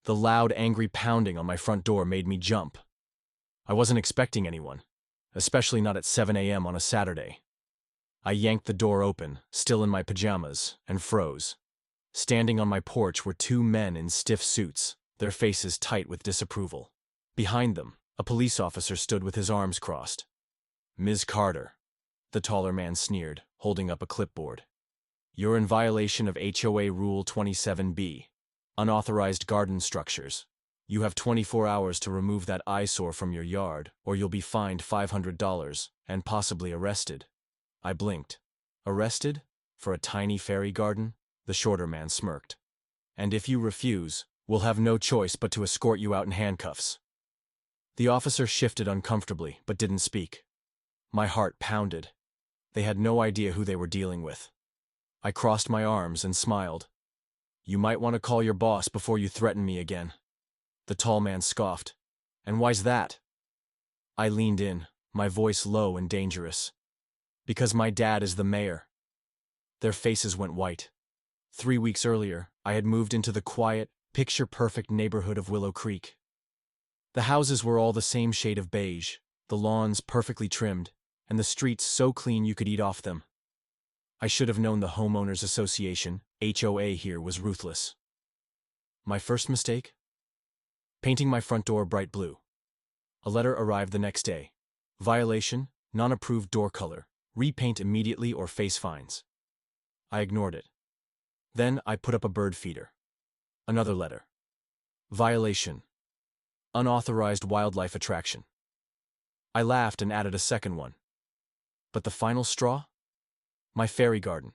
The loud, angry pounding on my front door made me jump. I wasn't expecting anyone, especially not at 7 a.m. on a Saturday. I yanked the door open, still in my pajamas, and froze. Standing on my porch were two men in stiff suits, their faces tight with disapproval. Behind them, a police officer stood with his arms crossed. "Ms. Carter," the taller man sneered, holding up a clipboard. "You're in violation of HOA Rule 27B, unauthorized garden structures. You have 24 hours to remove that eyesore from your yard, or you'll be fined $500 and possibly arrested." I blinked. "Arrested? For a tiny fairy garden?" The shorter man smirked. "And if you refuse, we'll have no choice but to escort you out in handcuffs." The officer shifted uncomfortably, but didn't speak. My heart pounded. They had no idea who they were dealing with. I crossed my arms and smiled. "You might want to call your boss before you threaten me again." The tall man scoffed. "And why's that?" I leaned in, my voice low and dangerous. "Because my dad is the mayor." Their faces went white. 3 weeks earlier, I had moved into the quiet, picture-perfect neighborhood of Willow Creek. The houses were all the same shade of beige, the lawns perfectly trimmed, and the streets so clean you could eat off them. I should have known the Homeowners Association, HOA here, was ruthless. My first mistake? Painting my front door bright blue. A letter arrived the next day. Violation, non-approved door color, repaint immediately or face fines. I ignored it. Then I put up a bird feeder. Another letter. Violation. Unauthorized wildlife attraction. I laughed and added a second one. But the final straw? My fairy garden.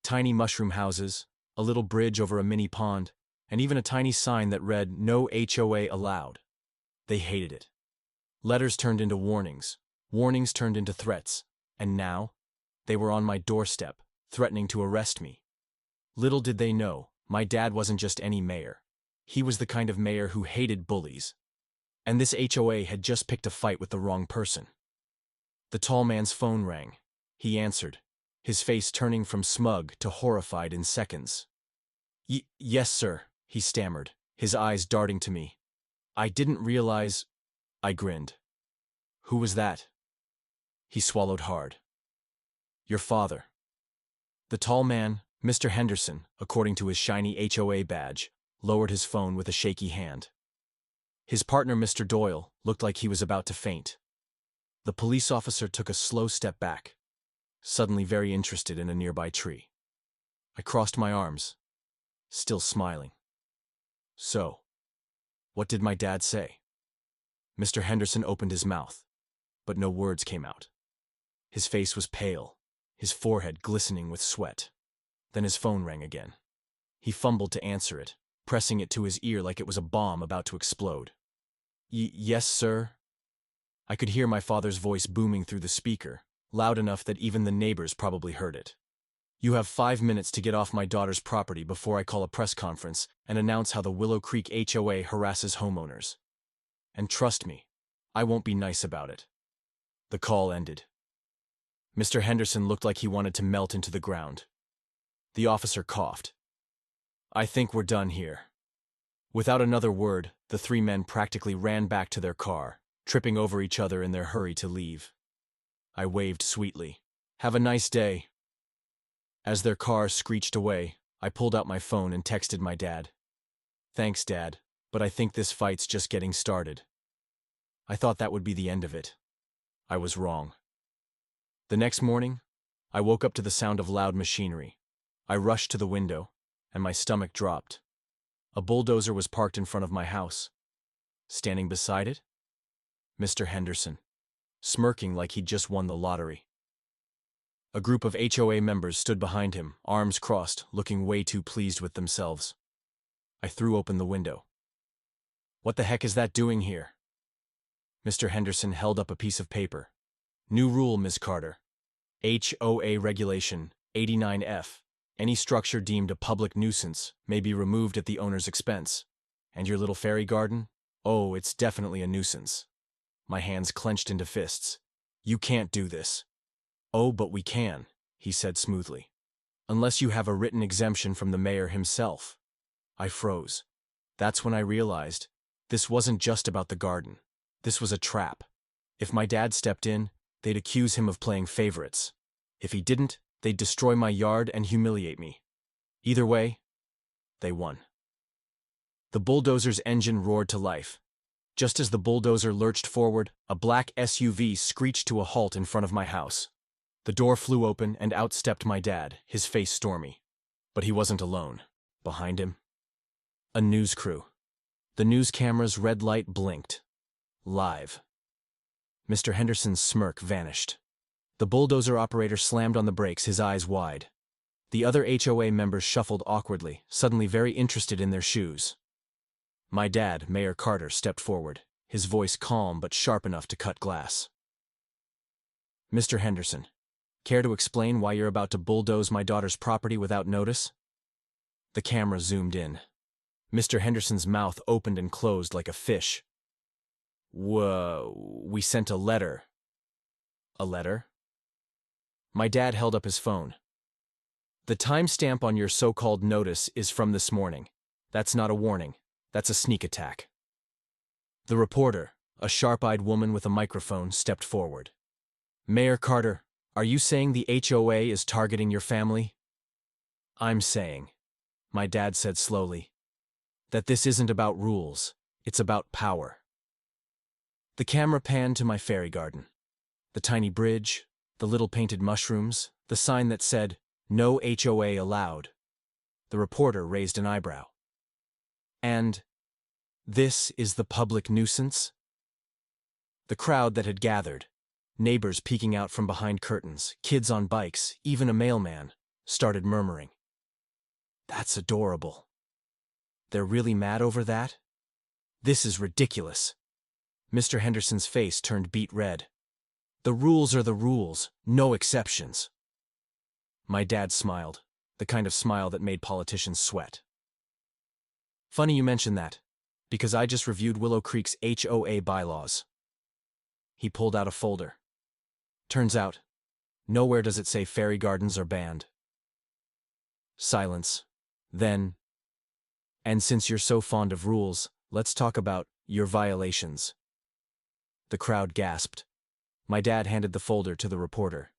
Tiny mushroom houses, a little bridge over a mini pond, and even a tiny sign that read, "No HOA allowed." They hated it. Letters turned into warnings. Warnings turned into threats. And now, they were on my doorstep, threatening to arrest me. Little did they know, my dad wasn't just any mayor. He was the kind of mayor who hated bullies. And this HOA had just picked a fight with the wrong person. The tall man's phone rang. He answered, his face turning from smug to horrified in seconds. Yes, sir," he stammered, his eyes darting to me. "I didn't realize—" I grinned. "Who was that?" He swallowed hard. "Your father." The tall man, Mr. Henderson, according to his shiny HOA badge, lowered his phone with a shaky hand. His partner, Mr. Doyle, looked like he was about to faint. The police officer took a slow step back, suddenly very interested in a nearby tree. I crossed my arms, still smiling. "So, what did my dad say?" Mr. Henderson opened his mouth, but no words came out. His face was pale, his forehead glistening with sweat. Then his phone rang again. He fumbled to answer it, pressing it to his ear like it was a bomb about to explode. Yes, sir." I could hear my father's voice booming through the speaker, loud enough that even the neighbors probably heard it. "You have 5 minutes to get off my daughter's property before I call a press conference and announce how the Willow Creek HOA harasses homeowners. And trust me, I won't be nice about it." The call ended. Mr. Henderson looked like he wanted to melt into the ground. The officer coughed. "I think we're done here." Without another word, the three men practically ran back to their car, tripping over each other in their hurry to leave. I waved sweetly. "Have a nice day." As their car screeched away, I pulled out my phone and texted my dad. "Thanks, Dad, but I think this fight's just getting started." I thought that would be the end of it. I was wrong. The next morning, I woke up to the sound of loud machinery. I rushed to the window, and my stomach dropped. A bulldozer was parked in front of my house. Standing beside it? Mr. Henderson, smirking like he'd just won the lottery. A group of HOA members stood behind him, arms crossed, looking way too pleased with themselves. I threw open the window. "What the heck is that doing here?" Mr. Henderson held up a piece of paper. "New rule, Ms. Carter. HOA Regulation 89F. Any structure deemed a public nuisance may be removed at the owner's expense. And your little fairy garden? Oh, it's definitely a nuisance." My hands clenched into fists. "You can't do this." "Oh, but we can," he said smoothly. "Unless you have a written exemption from the mayor himself." I froze. That's when I realized this wasn't just about the garden. This was a trap. If my dad stepped in, they'd accuse him of playing favorites. If he didn't, they'd destroy my yard and humiliate me. Either way, they won. The bulldozer's engine roared to life. Just as the bulldozer lurched forward, a black SUV screeched to a halt in front of my house. The door flew open and out stepped my dad, his face stormy. But he wasn't alone. Behind him, a news crew. The news camera's red light blinked. Live. Mr. Henderson's smirk vanished. The bulldozer operator slammed on the brakes, his eyes wide. The other HOA members shuffled awkwardly, suddenly very interested in their shoes. My dad, Mayor Carter, stepped forward, his voice calm but sharp enough to cut glass. Mr. Henderson, care to explain why you're about to bulldoze my daughter's property without notice? The camera zoomed in. Mr. Henderson's mouth opened and closed like a fish. Whoa, we sent a letter. A letter? My dad held up his phone. The timestamp on your so-called notice is from this morning. That's not a warning. That's a sneak attack. The reporter, a sharp-eyed woman with a microphone, stepped forward. Mayor Carter, are you saying the HOA is targeting your family? I'm saying, my dad said slowly, that this isn't about rules, it's about power. The camera panned to my fairy garden. The tiny bridge, the little painted mushrooms, the sign that said, "No HOA allowed." The reporter raised an eyebrow. And this is the public nuisance? The crowd that had gathered, neighbors peeking out from behind curtains, kids on bikes, even a mailman, started murmuring. That's adorable. They're really mad over that? This is ridiculous. Mr. Henderson's face turned beet red. The rules are the rules, no exceptions. My dad smiled, the kind of smile that made politicians sweat. Funny you mention that, because I just reviewed Willow Creek's HOA bylaws. He pulled out a folder. Turns out, nowhere does it say fairy gardens are banned. Silence. Then, and since you're so fond of rules, let's talk about your violations. The crowd gasped. My dad handed the folder to the reporter.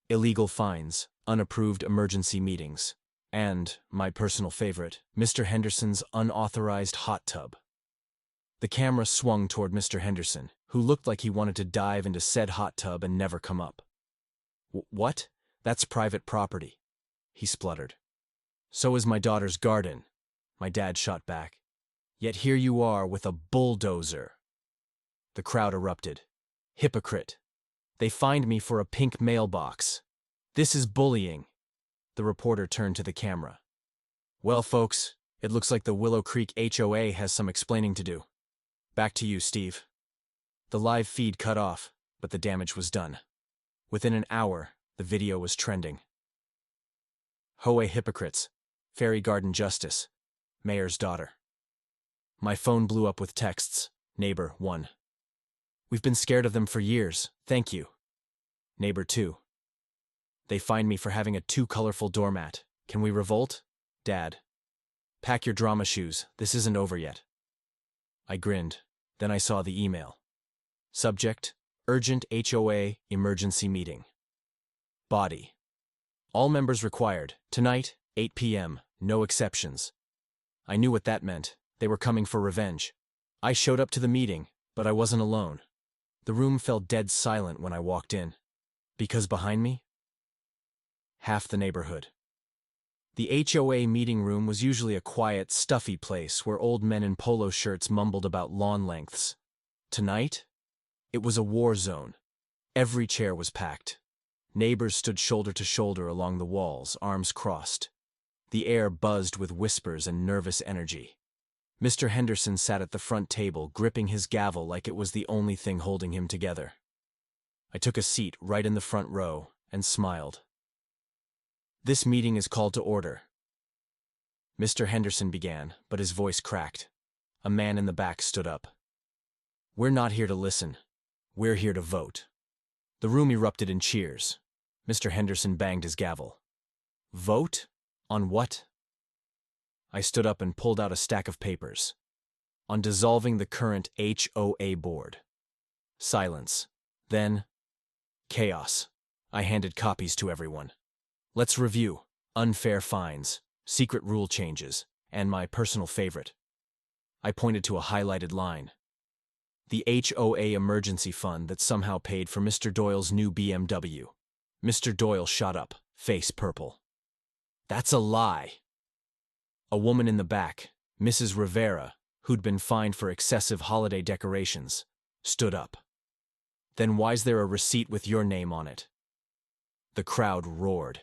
Illegal fines, unapproved emergency meetings, and, my personal favorite, Mr. Henderson's unauthorized hot tub. The camera swung toward Mr. Henderson, who looked like he wanted to dive into said hot tub and never come up. What? That's private property, he spluttered. So is my daughter's garden, my dad shot back. Yet here you are with a bulldozer. The crowd erupted. Hypocrite. They fined me for a pink mailbox. This is bullying. The reporter turned to the camera. Well, folks, it looks like the Willow Creek HOA has some explaining to do. Back to you, Steve. The live feed cut off, but the damage was done. Within an hour, the video was trending. HOA hypocrites. Fairy garden justice. Mayor's daughter. My phone blew up with texts. Neighbor 1. We've been scared of them for years, thank you. Neighbor 2. They fined me for having a too colorful doormat. Can we revolt? Dad. Pack your drama shoes, this isn't over yet. I grinned. Then I saw the email. Subject, urgent HOA emergency meeting. Body. All members required, tonight, 8 p.m., no exceptions. I knew what that meant. They were coming for revenge. I showed up to the meeting, but I wasn't alone. The room fell dead silent when I walked in. Because behind me? Half the neighborhood. The HOA meeting room was usually a quiet, stuffy place where old men in polo shirts mumbled about lawn lengths. Tonight, it was a war zone. Every chair was packed. Neighbors stood shoulder to shoulder along the walls, arms crossed. The air buzzed with whispers and nervous energy. Mr. Henderson sat at the front table, gripping his gavel like it was the only thing holding him together. I took a seat right in the front row and smiled. This meeting is called to order. Mr. Henderson began, but his voice cracked. A man in the back stood up. We're not here to listen. We're here to vote. The room erupted in cheers. Mr. Henderson banged his gavel. Vote? On what? I stood up and pulled out a stack of papers. On dissolving the current HOA board. Silence. Then, chaos. I handed copies to everyone. Let's review. Unfair fines, secret rule changes, and my personal favorite. I pointed to a highlighted line. The HOA emergency fund that somehow paid for Mr. Doyle's new BMW. Mr. Doyle shot up, face purple. That's a lie. A woman in the back, Mrs. Rivera, who'd been fined for excessive holiday decorations, stood up. Then why's there a receipt with your name on it? The crowd roared.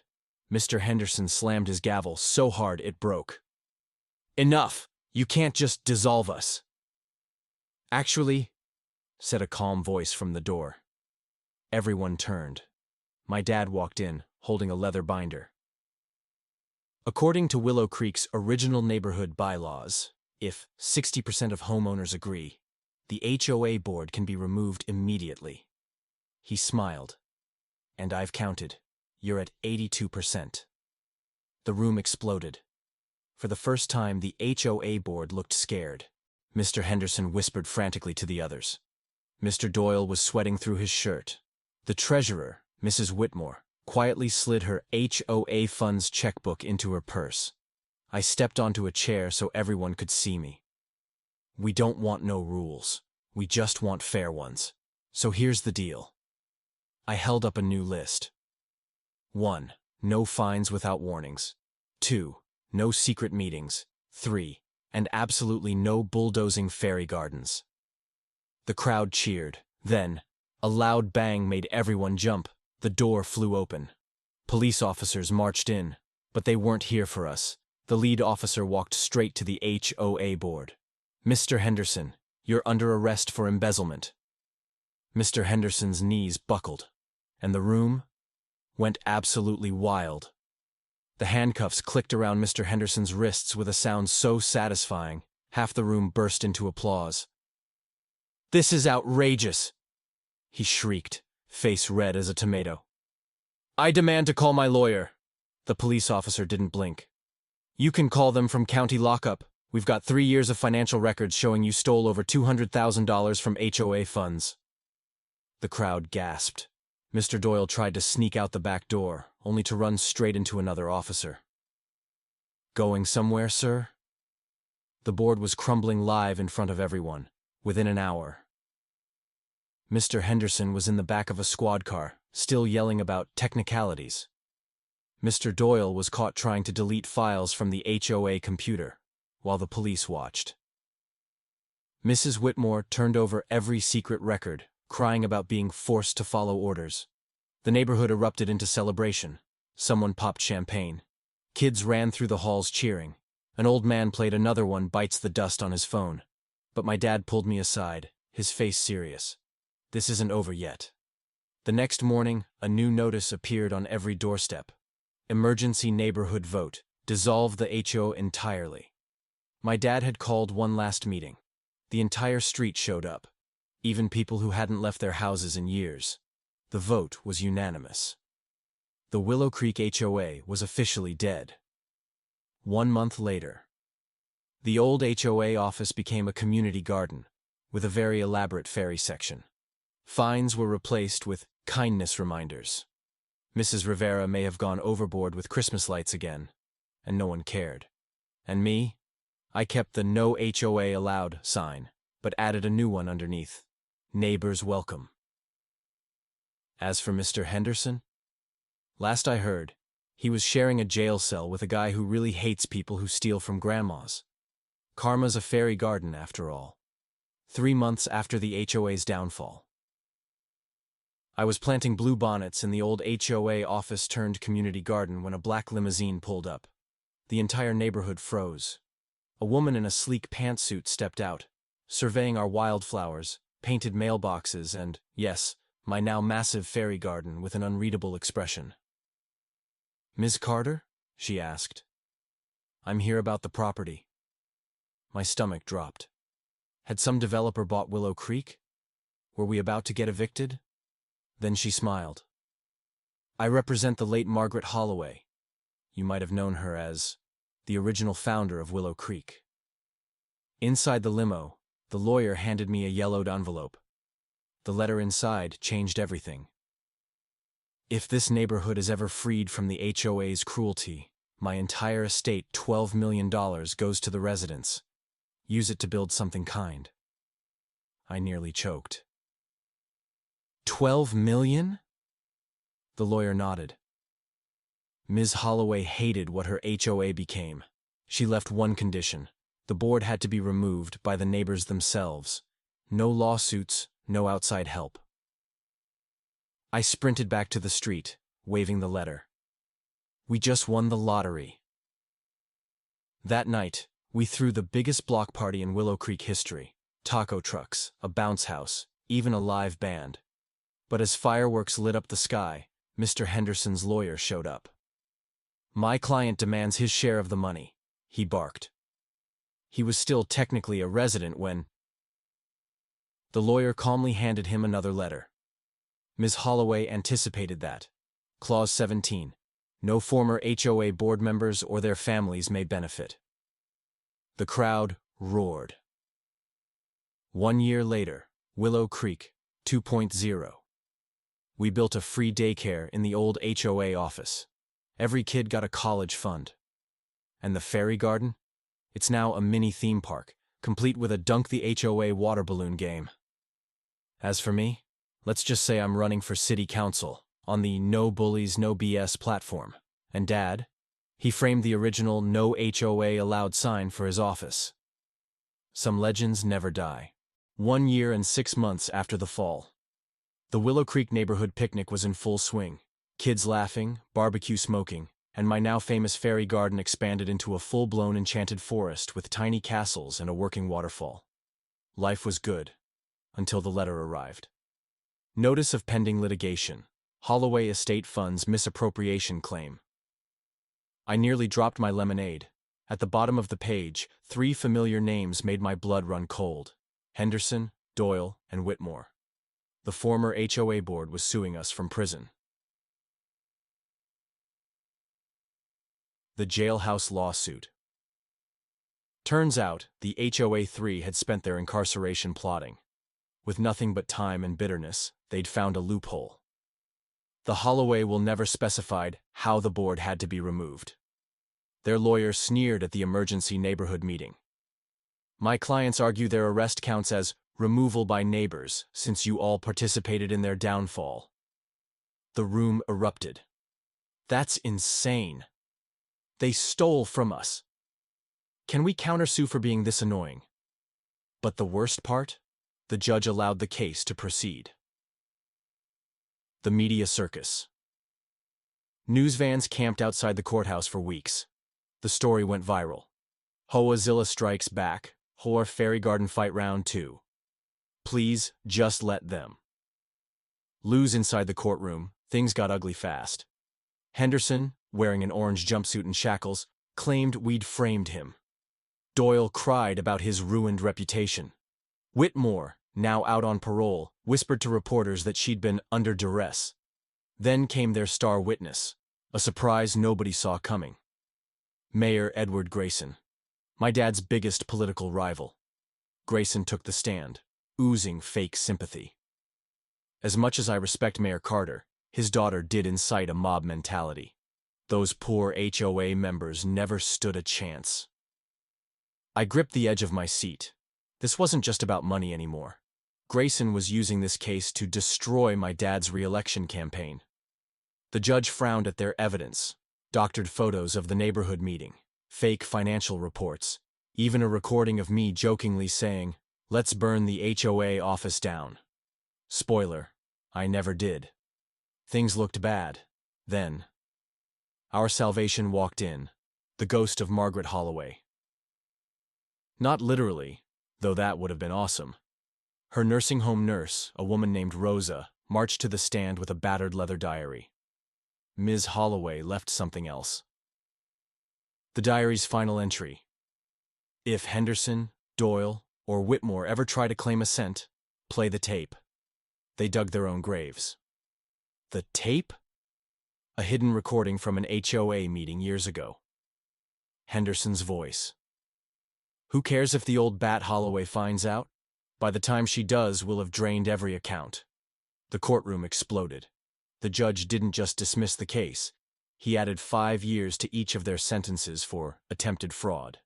Mr. Henderson slammed his gavel so hard it broke. Enough! You can't just dissolve us. Actually, said a calm voice from the door. Everyone turned. My dad walked in, holding a leather binder. According to Willow Creek's original neighborhood bylaws, if 60% of homeowners agree, the HOA board can be removed immediately. He smiled. And I've counted. You're at 82%. The room exploded. For the first time, the HOA board looked scared. Mr. Henderson whispered frantically to the others. Mr. Doyle was sweating through his shirt. The treasurer, Mrs. Whitmore, quietly slid her HOA funds checkbook into her purse. I stepped onto a chair so everyone could see me. We don't want no rules. We just want fair ones. So here's the deal. I held up a new list. 1. No fines without warnings. 2. No secret meetings. 3. And absolutely no bulldozing fairy gardens. The crowd cheered. Then, a loud bang made everyone jump. The door flew open. Police officers marched in, but they weren't here for us. The lead officer walked straight to the HOA board. Mr. Henderson, you're under arrest for embezzlement. Mr. Henderson's knees buckled, and the room went absolutely wild. The handcuffs clicked around Mr. Henderson's wrists with a sound so satisfying, half the room burst into applause. This is outrageous, he shrieked, face red as a tomato. I demand to call my lawyer. The police officer didn't blink. You can call them from county lockup. We've got 3 years of financial records showing you stole over $200,000 from HOA funds. The crowd gasped. Mr. Doyle tried to sneak out the back door, only to run straight into another officer. Going somewhere, sir? The board was crumbling live in front of everyone, within an hour. Mr. Henderson was in the back of a squad car, still yelling about technicalities. Mr. Doyle was caught trying to delete files from the HOA computer, while the police watched. Mrs. Whitmore turned over every secret record, crying about being forced to follow orders. The neighborhood erupted into celebration. Someone popped champagne. Kids ran through the halls cheering. An old man played Another One Bites the Dust on his phone. But my dad pulled me aside, his face serious. This isn't over yet. The next morning, a new notice appeared on every doorstep. Emergency neighborhood vote. Dissolve the HO entirely. My dad had called one last meeting. The entire street showed up. Even people who hadn't left their houses in years. The vote was unanimous. The Willow Creek HOA was officially dead. 1 month later, the old HOA office became a community garden, with a very elaborate fairy section. Fines were replaced with kindness reminders. Mrs. Rivera may have gone overboard with Christmas lights again, and no one cared. And me? I kept the No HOA Allowed sign, but added a new one underneath. Neighbors welcome. As for Mr. Henderson, last I heard, he was sharing a jail cell with a guy who really hates people who steal from grandmas. Karma's a fairy garden, after all. 3 months after the HOA's downfall. I was planting bluebonnets in the old HOA office turned community garden when a black limousine pulled up. The entire neighborhood froze. A woman in a sleek pantsuit stepped out, surveying our wildflowers, painted mailboxes, and, yes, my now massive fairy garden with an unreadable expression. Ms. Carter? She asked. I'm here about the property. My stomach dropped. Had some developer bought Willow Creek? Were we about to get evicted? Then she smiled. I represent the late Margaret Holloway. You might have known her as the original founder of Willow Creek. Inside the limo, the lawyer handed me a yellowed envelope. The letter inside changed everything. If this neighborhood is ever freed from the HOA's cruelty, my entire estate, $12 million, goes to the residents. Use it to build something kind. I nearly choked. 12 million? The lawyer nodded. Ms. Holloway hated what her HOA became. She left one condition. The board had to be removed by the neighbors themselves. No lawsuits, no outside help. I sprinted back to the street, waving the letter. We just won the lottery. That night, we threw the biggest block party in Willow Creek history. Taco trucks, a bounce house, even a live band. But as fireworks lit up the sky, Mr. Henderson's lawyer showed up. My client demands his share of the money, he barked. He was still technically a resident when the lawyer calmly handed him another letter. Ms. Holloway anticipated that. Clause 17. No former HOA board members or their families may benefit. The crowd roared. 1 year later, Willow Creek 2.0. We built a free daycare in the old HOA office. Every kid got a college fund. And the fairy garden? It's now a mini theme park, complete with a Dunk the HOA water balloon game. As for me, let's just say I'm running for city council on the No Bullies, No BS platform. And Dad? He framed the original No HOA Allowed sign for his office. Some legends never die. 1 year and 6 months after the fall. The Willow Creek neighborhood picnic was in full swing. Kids laughing, barbecue smoking, and my now famous fairy garden expanded into a full-blown enchanted forest with tiny castles and a working waterfall. Life was good, until the letter arrived. Notice of pending litigation. Holloway Estate Fund's misappropriation claim. I nearly dropped my lemonade. At the bottom of the page, 3 familiar names made my blood run cold. Henderson, Doyle, and Whitmore. The former HOA board was suing us from prison. The jailhouse lawsuit. Turns out, the HOA3 had spent their incarceration plotting. With nothing but time and bitterness, they'd found a loophole. The Holloway will never specified how the board had to be removed. Their lawyer sneered at the emergency neighborhood meeting. My clients argue their arrest counts as removal by neighbors, since you all participated in their downfall. The room erupted. That's insane. They stole from us. Can we countersue for being this annoying? But the worst part? The judge allowed the case to proceed. The media circus. News vans camped outside the courthouse for weeks. The story went viral. HOAzilla strikes back. HOA Fairy Garden Fight Round 2. Please, just let them. Lose inside the courtroom, things got ugly fast. Henderson, wearing an orange jumpsuit and shackles, claimed we'd framed him. Doyle cried about his ruined reputation. Whitmore, now out on parole, whispered to reporters that she'd been under duress. Then came their star witness, a surprise nobody saw coming. Mayor Edward Grayson, my dad's biggest political rival. Grayson took the stand, oozing fake sympathy. As much as I respect Mayor Carter, his daughter did incite a mob mentality. Those poor HOA members never stood a chance. I gripped the edge of my seat. This wasn't just about money anymore. Grayson was using this case to destroy my dad's re-election campaign. The judge frowned at their evidence, doctored photos of the neighborhood meeting, fake financial reports, even a recording of me jokingly saying, "Let's burn the HOA office down." Spoiler, I never did. Things looked bad. Then, our salvation walked in, the ghost of Margaret Holloway. Not literally, though that would have been awesome. Her nursing home nurse, a woman named Rosa, marched to the stand with a battered leather diary. Ms. Holloway left something else. The diary's final entry. If Henderson, Doyle, or Whitmore ever try to claim a cent, play the tape. They dug their own graves. The tape? A hidden recording from an HOA meeting years ago. Henderson's voice. Who cares if the old bat Holloway finds out? By the time she does, we'll have drained every account. The courtroom exploded. The judge didn't just dismiss the case. He added 5 years to each of their sentences for attempted fraud.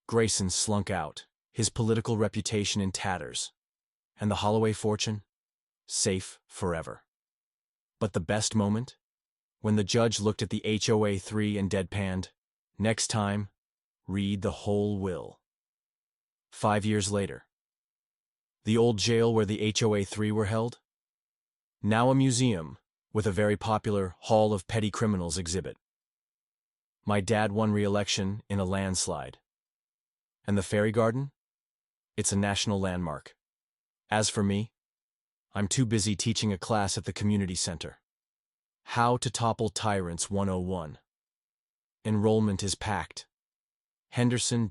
Grayson slunk out, his political reputation in tatters. And the Holloway fortune? Safe forever. But the best moment? When the judge looked at the HOA 3 and deadpanned, "Next time, read the whole will." 5 years later. The old jail where the HOA 3 were held? Now a museum, with a very popular Hall of Petty Criminals exhibit. My dad won re-election in a landslide. And the fairy garden? It's a national landmark. As for me, I'm too busy teaching a class at the community center. How to Topple Tyrants 101. Enrollment is packed. Henderson